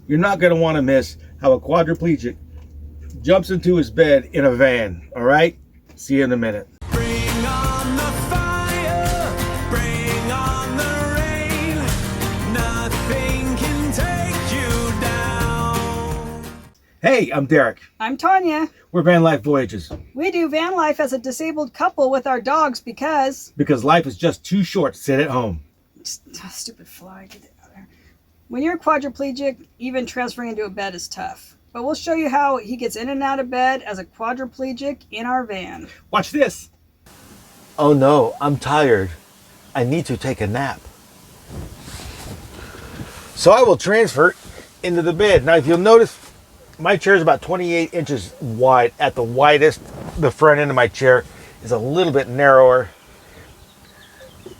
you're not going to want to miss how a quadriplegic jumps into his bed in a van. All right? See you in a minute. Bring on the fire, bring on the rain. Nothing can take you down. Hey, I'm Derek. I'm Tanya. We're Van Life Voyages. We do van life as a disabled couple with our dogs because Life is just too short to sit at home. Stupid fly. Get it out of there. When you're quadriplegic, even transferring into a bed is tough. But we'll show you how he gets in and out of bed as a quadriplegic in our van. Watch this. Oh no, I'm tired. I need to take a nap. So I will transfer into the bed. Now, if you'll notice, my chair is about 28 inches wide at the widest. The front end of my chair is a little bit narrower.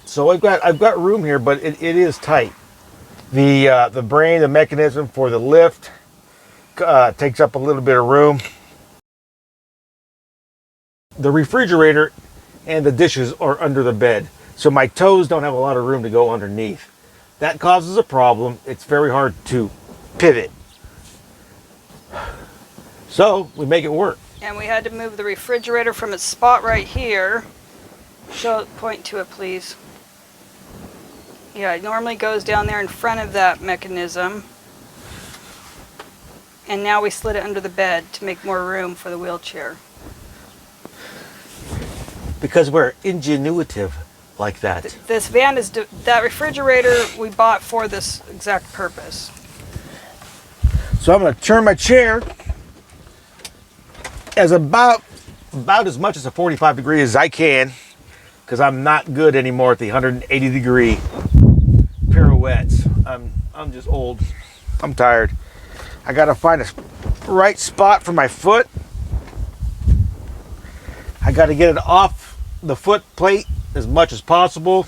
So I've got room here, but it is tight. The brain, the mechanism for the lift takes up a little bit of room. The refrigerator and the dishes are under the bed, so my toes don't have a lot of room to go underneath. That causes a problem. It's very hard to pivot. So we make it work. And we had to move the refrigerator from its spot right here. Point to it, please. Yeah, it normally goes down there in front of that mechanism. And now we slid it under the bed to make more room for the wheelchair. Because we're ingenuitive like that. This van is, that refrigerator we bought for this exact purpose. So I'm going to turn my chair as about as much as a 45 degree as I can, because I'm not good anymore at the 180 degree pirouettes. I'm just old. I'm tired. I got to find a right spot for my foot. I got to get it off the foot plate as much as possible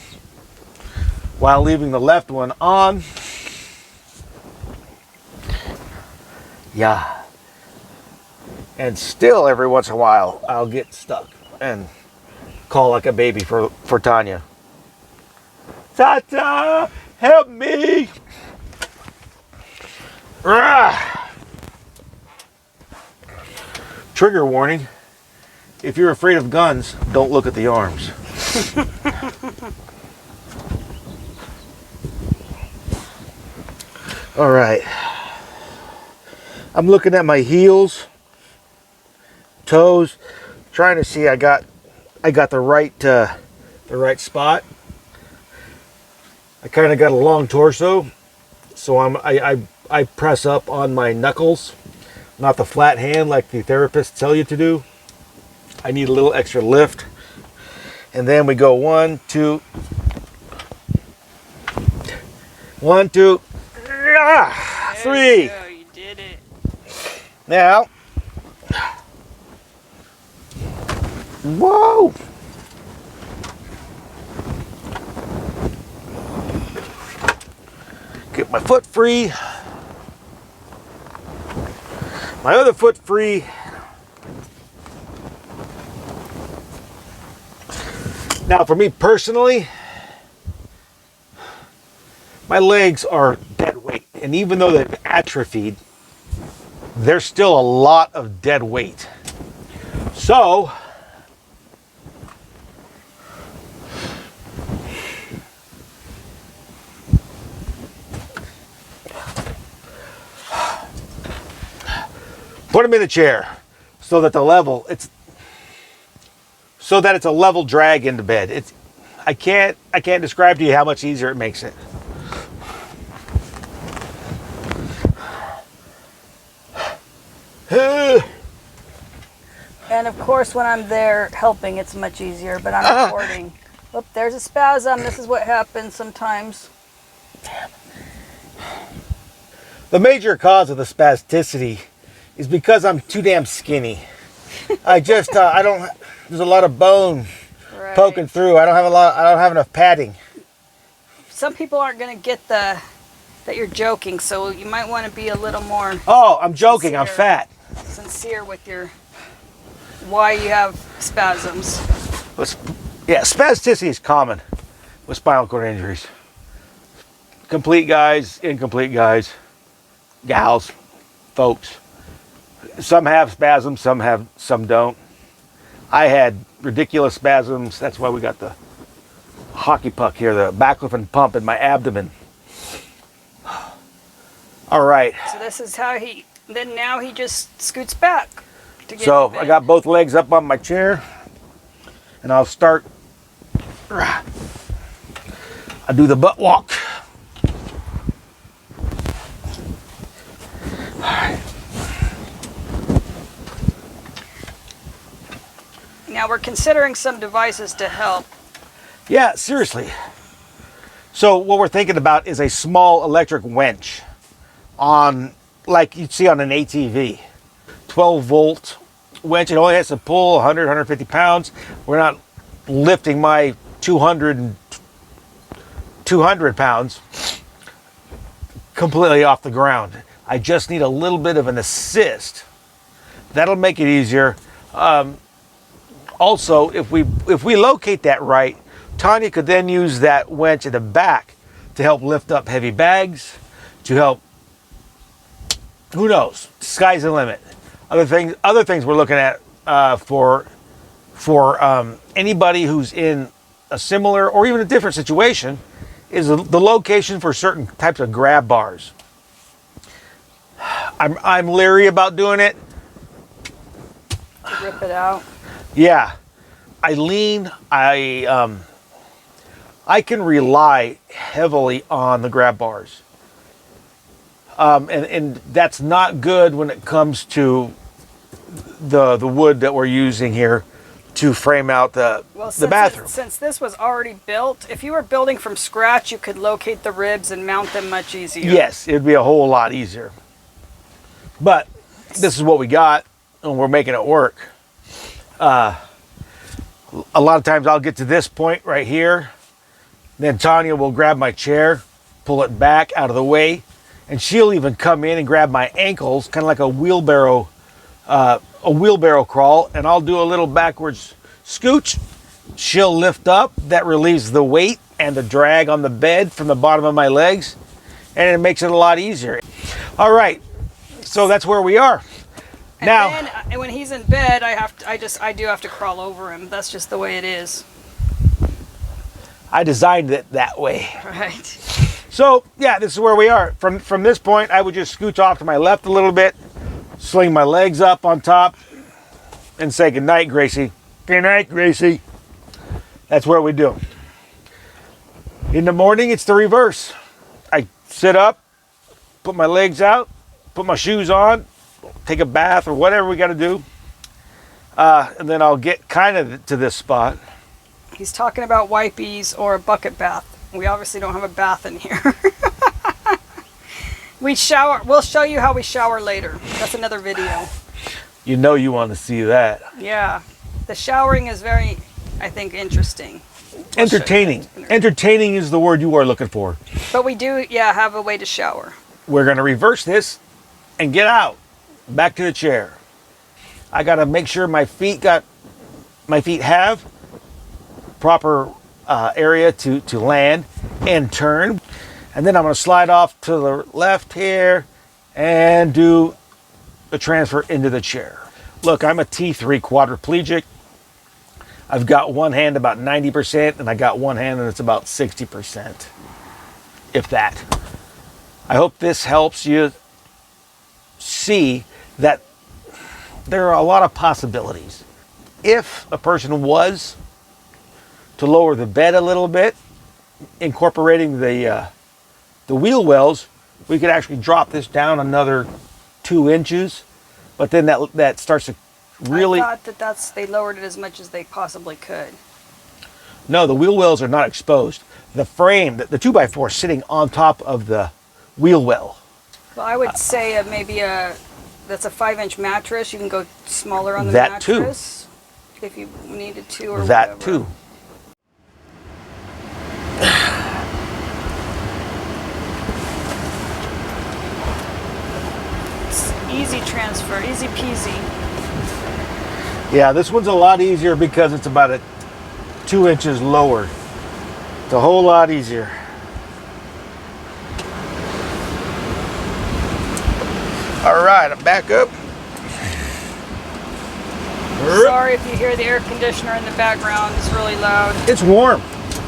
while leaving the left one on. Yeah. And still every once in a while I'll get stuck and call like a baby for Tanya. Tata, help me! Rah! Trigger warning. If you're afraid of guns, don't look at the arms. All right. I'm looking at my heels, toes, trying to see I got the right spot. I kind of got a long torso, so I press up on my knuckles, not the flat hand like the therapists tell you to do. I need a little extra lift. And then we go 1, 2, 1, 2, 3. There you did it. Now, whoa! Get my foot free. My other foot free. Now, for me personally, my legs are dead weight. And even though they've atrophied, there's still a lot of dead weight. So, put them in the chair so that it's a level drag into bed. I can't describe to you how much easier it makes it. And of course, when I'm there helping, it's much easier, but I'm recording. Oop, there's a spasm. This is what happens sometimes. The major cause of the spasticity is because I'm too damn skinny. I don't, there's a lot of bone poking through. I don't have enough padding. Some people aren't going to get that you're joking, so you might want to be a little more Oh, I'm joking. I'm fat. sincere with your why you have spasms. Yeah, spasticity is common with spinal cord injuries. Complete guys, incomplete guys. gals, folks. Some have spasms, some don't. I had ridiculous spasms. That's why we got the hockey puck here, the baclofen pump in my abdomen. All right. So this is how then now he just scoots back. To get So in bed. I got both legs up on my chair, and I'll start. I do the butt walk. All right. Now we're considering some devices to help. Yeah, seriously. So what we're thinking about is a small electric winch on, like you'd see on an ATV. 12 volt winch. It only has to pull 100, 150 pounds. We're not lifting my 200 pounds completely off the ground. I just need a little bit of an assist. That'll make it easier. Also, if we locate that right, Tanya could then use that winch at the back to help lift up heavy bags, to help, who knows, sky's the limit. Other things we're looking at for anybody who's in a similar or even a different situation is the location for certain types of grab bars. I'm leery about doing it. To rip it out. Yeah, I can rely heavily on the grab bars. And that's not good when it comes to the wood that we're using here to frame out the bathroom. Since this was already built, if you were building from scratch, you could locate the ribs and mount them much easier. Yes, it'd be a whole lot easier. But this is what we got, and we're making it work. A lot of times I'll get to this point right here, then Tanya will grab my chair, pull it back out of the way, and she'll even come in and grab my ankles, kind of like a wheelbarrow crawl, and I'll do a little backwards scooch. She'll lift up. That relieves the weight and the drag on the bed from the bottom of my legs, and it makes it a lot easier. All right, so that's where we are. And Now, then when he's in bed, I do have to crawl over him. That's just the way it is. I designed it that way. Right. So yeah, this is where we are. From this point, I would just scooch off to my left a little bit, sling my legs up on top, and say good night, Gracie. Good night, Gracie. That's what we do. In the morning, it's the reverse. I sit up, put my legs out, put my shoes on, take a bath or whatever we got to do, and then I'll get kind of to this spot. He's talking about wipies or a bucket bath. We obviously don't have a bath in here. We shower. We'll show you how we shower later. That's another video. You know you want to see that. Yeah. The showering is very, I think, interesting. Entertaining. Entertaining is the word you are looking for. But we do, have a way to shower. We're going to reverse this and get out. Back to the chair. I got to make sure my feet have proper area to land and turn. And then I'm going to slide off to the left here and do the transfer into the chair. Look, I'm a T3 quadriplegic. I've got one hand about 90%, and I got one hand that's about 60%, if that. I hope this helps you see that there are a lot of possibilities. If a person was to lower the bed a little bit, incorporating the wheel wells, we could actually drop this down another 2 inches, but then that starts to really... I thought they lowered it as much as they possibly could. No, the wheel wells are not exposed. The frame, the 2x4 is sitting on top of the wheel well. Well, I would say that's a 5-inch mattress. You can go smaller on the That too. mattress if you needed to, or That whatever. too. It's easy transfer, easy peasy. Yeah, this one's a lot easier because it's about 2 inches lower. It's a whole lot easier. All right, I'm back up. Sorry if you hear the air conditioner in the background. It's really loud. It's warm.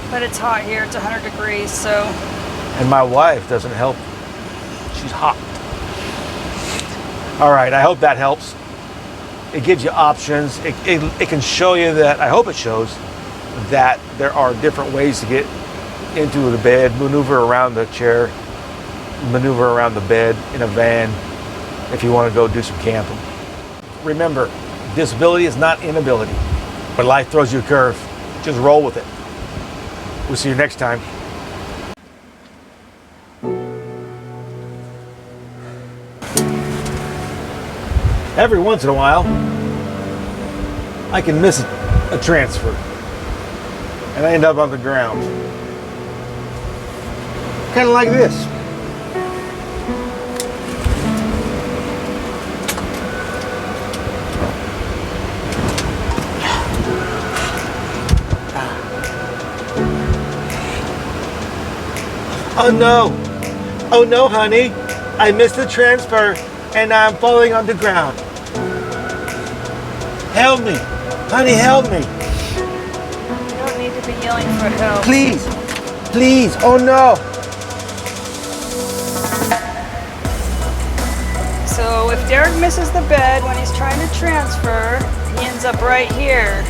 But it's hot here. It's 100 degrees, so. And my wife doesn't help. She's hot. All right, I hope that helps. It gives you options. It can show you that, I hope it shows that there are different ways to get into the bed, maneuver around the chair, maneuver around the bed in a van if you want to go do some camping. Remember, disability is not inability. When life throws you a curve, just roll with it. We'll see you next time. Every once in a while, I can miss a transfer and I end up on the ground. Kind of like this. Oh no! Oh no, honey! I missed the transfer and I'm falling on the ground. Help me! Honey, help me! You don't need to be yelling for help. Please! Please! Oh no! So if Derek misses the bed when he's trying to transfer, he ends up right here.